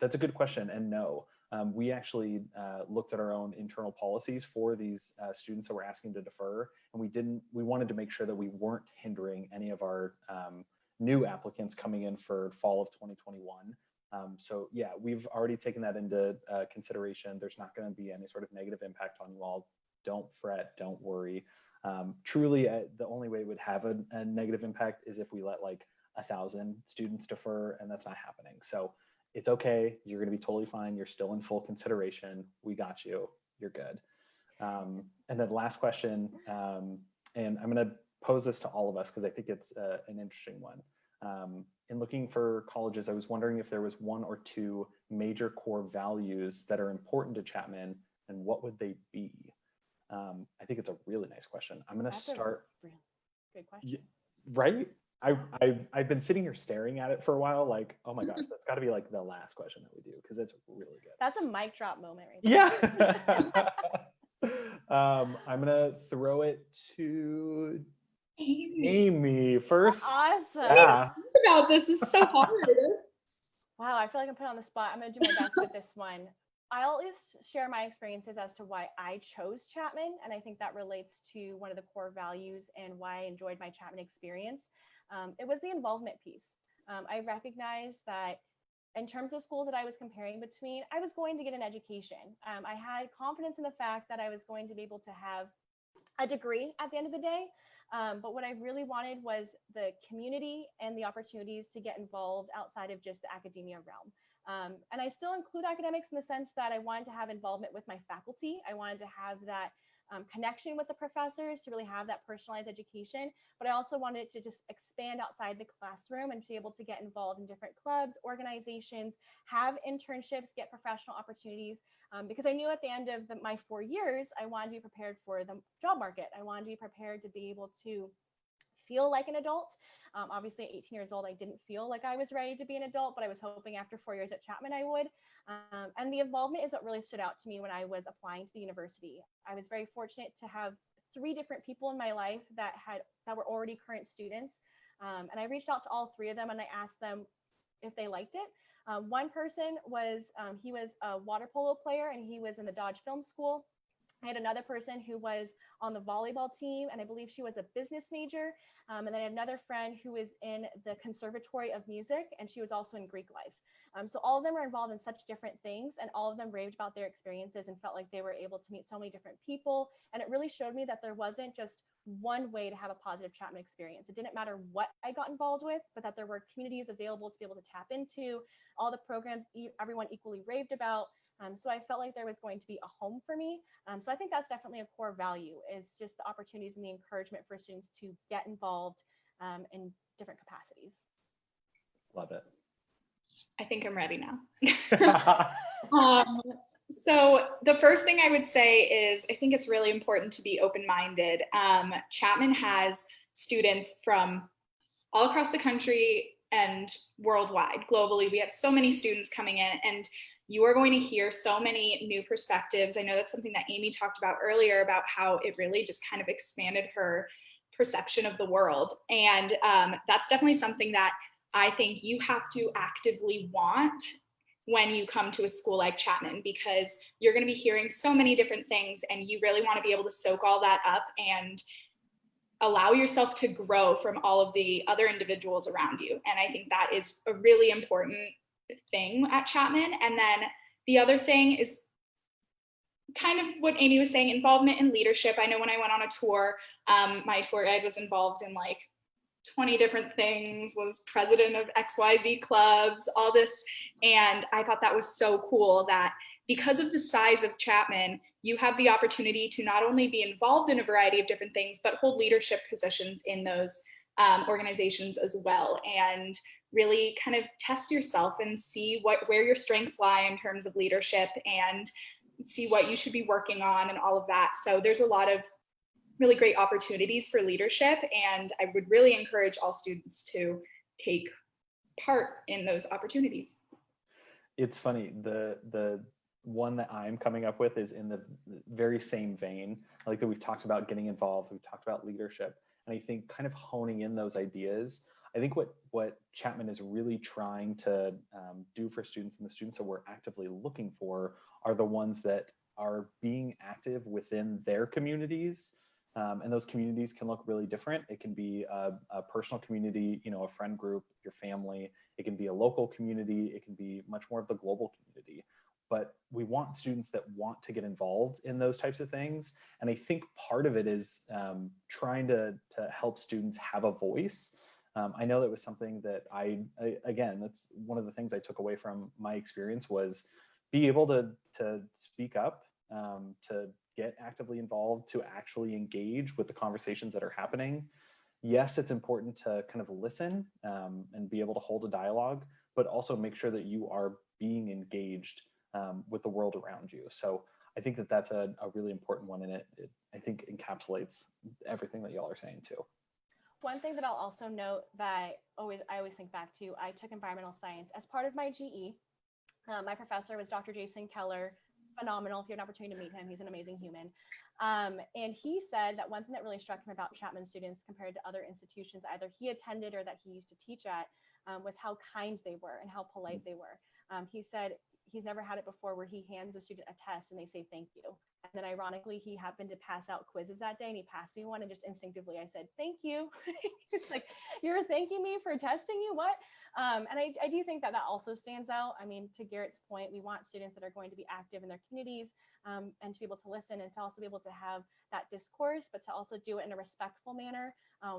That's a good question, and no. We actually looked at our own internal policies for these students that we're asking to defer, and we wanted to make sure that we weren't hindering any of our new applicants coming in for fall of 2021. So yeah, we've already taken that into consideration. There's not going to be any sort of negative impact on you all. Don't fret, don't worry. Truly, the only way it would have a negative impact is if we let like 1,000 students defer, and that's not happening. So it's okay. You're going to be totally fine. You're still in full consideration. We got you. You're good. And then the last question, and I'm going to pose this to all of us because I think it's an interesting one. In looking for colleges, I was wondering if there was one or two major core values that are important to Chapman, and what would they be? I think it's a really nice question. I'm going to start. Really good question. Right? I've been sitting here staring at it for a while, like, oh my gosh, that's got to be like the last question that we do because it's really good. That's a mic drop moment right there. Yeah. I'm gonna throw it to Amy first. Awesome. Yeah. Think about this is so hard. Wow, I feel like I'm put on the spot. I'm gonna do my best with this one. I'll always share my experiences as to why I chose Chapman, and I think that relates to one of the core values and why I enjoyed my Chapman experience. It was the involvement piece. I recognized that in terms of schools that I was comparing between, I was going to get an education. I had confidence in the fact that I was going to be able to have a degree at the end of the day. But what I really wanted was the community and the opportunities to get involved outside of just the academia realm. And I still include academics in the sense that I wanted to have involvement with my faculty. I wanted to have that connection with the professors to really have that personalized education. But I also wanted to just expand outside the classroom and be able to get involved in different clubs, organizations, have internships, get professional opportunities. Because I knew at the end of my 4 years, I wanted to be prepared for the job market. I wanted to be prepared to be able to feel like an adult. Obviously, at 18 years old, I didn't feel like I was ready to be an adult, but I was hoping after 4 years at Chapman, I would. And the involvement is what really stood out to me when I was applying to the university. I was very fortunate to have 3 different people in my life that were already current students. And I reached out to all 3 of them and I asked them if they liked it. One person was, he was a water polo player and he was in the Dodge Film School. I had another person who was on the volleyball team, and I believe she was a business major. And then I had another friend who was in the Conservatory of Music, and she was also in Greek life. So all of them were involved in such different things, and all of them raved about their experiences and felt like they were able to meet so many different people. And it really showed me that there wasn't just one way to have a positive Chapman experience. It didn't matter what I got involved with, but that there were communities available to be able to tap into, all the programs everyone equally raved about. So I felt like there was going to be a home for me. So I think that's definitely a core value, is just the opportunities and the encouragement for students to get involved in different capacities. Love it. I think I'm ready now. So the first thing I would say is I think it's really important to be open-minded. Chapman has students from all across the country and worldwide, globally. We have so many students coming in, and you are going to hear so many new perspectives. I know that's something that Amy talked about earlier, about how it really just kind of expanded her perception of the world. And that's definitely something that I think you have to actively want when you come to a school like Chapman, because you're going to be hearing so many different things and you really want to be able to soak all that up and allow yourself to grow from all of the other individuals around you. And I think that is a really important thing at Chapman. And then the other thing is kind of what Amy was saying, involvement in leadership. I know when I went on a tour, my tour guide was involved in like 20 different things, was president of XYZ clubs, all this. And I thought that was so cool that because of the size of Chapman, you have the opportunity to not only be involved in a variety of different things, but hold leadership positions in those organizations as well. And really kind of test yourself and see where your strengths lie in terms of leadership and see what you should be working on and all of that. So there's a lot of really great opportunities for leadership, and I would really encourage all students to take part in those opportunities. It's funny, the one that I'm coming up with is in the very same vein, like that we've talked about getting involved, we've talked about leadership. And I think kind of honing in those ideas, I think what Chapman is really trying to do for students, and the students that we're actively looking for are the ones that are being active within their communities. And those communities can look really different. It can be a personal community, you know, a friend group, your family. It can be a local community. It can be much more of the global community. But we want students that want to get involved in those types of things. And I think part of it is trying to help students have a voice. I know that was something that again, that's one of the things I took away from my experience was be able to speak up, to get actively involved, to actually engage with the conversations that are happening. Yes, it's important to kind of listen and be able to hold a dialogue, but also make sure that you are being engaged with the world around you. So I think that that's a really important one, and it I think encapsulates everything that y'all are saying too. One thing that I'll also note that I always think back to, I took environmental science as part of my GE. My professor was Dr. Jason Keller, phenomenal. If you have an opportunity to meet him, he's an amazing human. And he said that one thing that really struck him about Chapman students compared to other institutions either he attended or that he used to teach at was how kind they were and how polite they were. He said he's never had it before where he hands a student a test and they say thank you. And then ironically, he happened to pass out quizzes that day and he passed me one, and just instinctively I said, thank you. It's like, you're thanking me for testing you? What? And I do think that that also stands out. I mean, to Garrett's point, we want students that are going to be active in their communities and to be able to listen and to also be able to have that discourse, but to also do it in a respectful manner.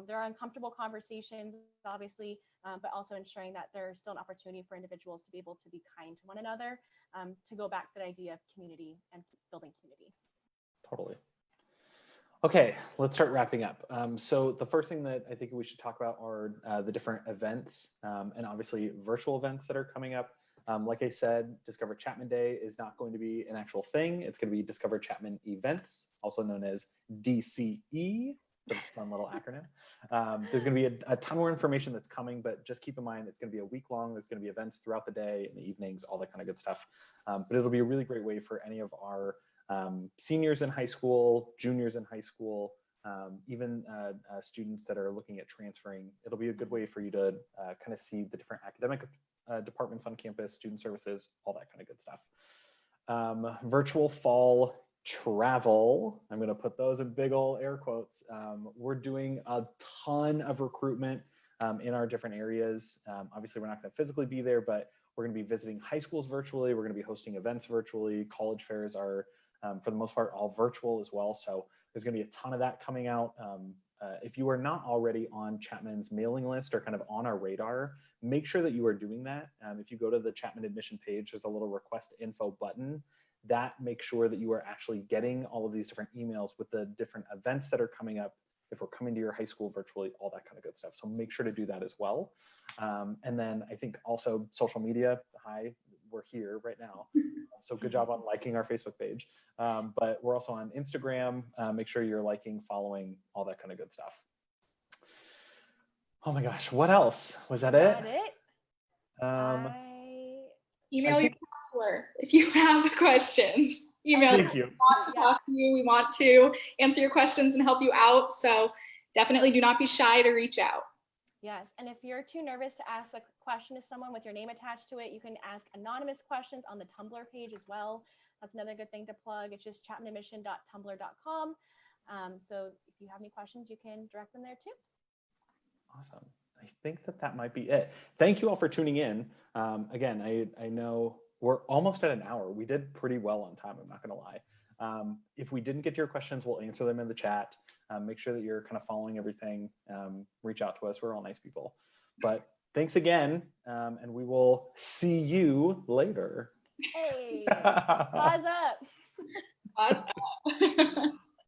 There are uncomfortable conversations, obviously, but also ensuring that there's still an opportunity for individuals to be able to be kind to one another, to go back to the idea of community and building community. Totally. Okay, let's start wrapping up. So the first thing that I think we should talk about are the different events and obviously virtual events that are coming up. Like I said, Discover Chapman Day is not going to be an actual thing. It's going to be Discover Chapman Events, also known as DCE. It's a fun little acronym. There's going to be a ton more information that's coming, but just keep in mind it's going to be a week long. There's going to be events throughout the day, in the evenings, all that kind of good stuff. But it'll be a really great way for any of our seniors in high school, juniors in high school, even students that are looking at transferring. It'll be a good way for you to kind of see the different academic departments on campus, student services, all that kind of good stuff. Virtual fall travel, I'm going to put those in big ol' air quotes. We're doing a ton of recruitment in our different areas. Obviously, we're not going to physically be there, but we're going to be visiting high schools virtually. We're going to be hosting events virtually. College fairs are, for the most part, all virtual as well. So there's going to be a ton of that coming out. If you are not already on Chapman's mailing list or kind of on our radar, make sure that you are doing that. If you go to the Chapman admission page, there's a little request info button. That makes sure that you are actually getting all of these different emails with the different events that are coming up, if we're coming to your high school virtually, all that kind of good stuff. So make sure to do that as well. And then I think also social media, hi, we're here right now. So good job on liking our Facebook page. But we're also on Instagram. Make sure you're liking, following, all that kind of good stuff. Oh my gosh, what else? Was that it? Email your counselor if you have questions. Email. Thank you. We want to talk to you. We want to answer your questions and help you out. So definitely do not be shy to reach out. Yes, and if you're too nervous to ask a question to someone with your name attached to it, you can ask anonymous questions on the Tumblr page as well. That's another good thing to plug. It's just chapmanadmission.tumblr.com. So if you have any questions, you can direct them there too. Awesome. I think that might be it. Thank you all for tuning in. Again, I know we're almost at an hour. We did pretty well on time, I'm not going to lie. If we didn't get to your questions, we'll answer them in the chat. Make sure that you're kind of following everything. Reach out to us. We're all nice people. But thanks again, and we will see you later. Hey, pause up. Pause up.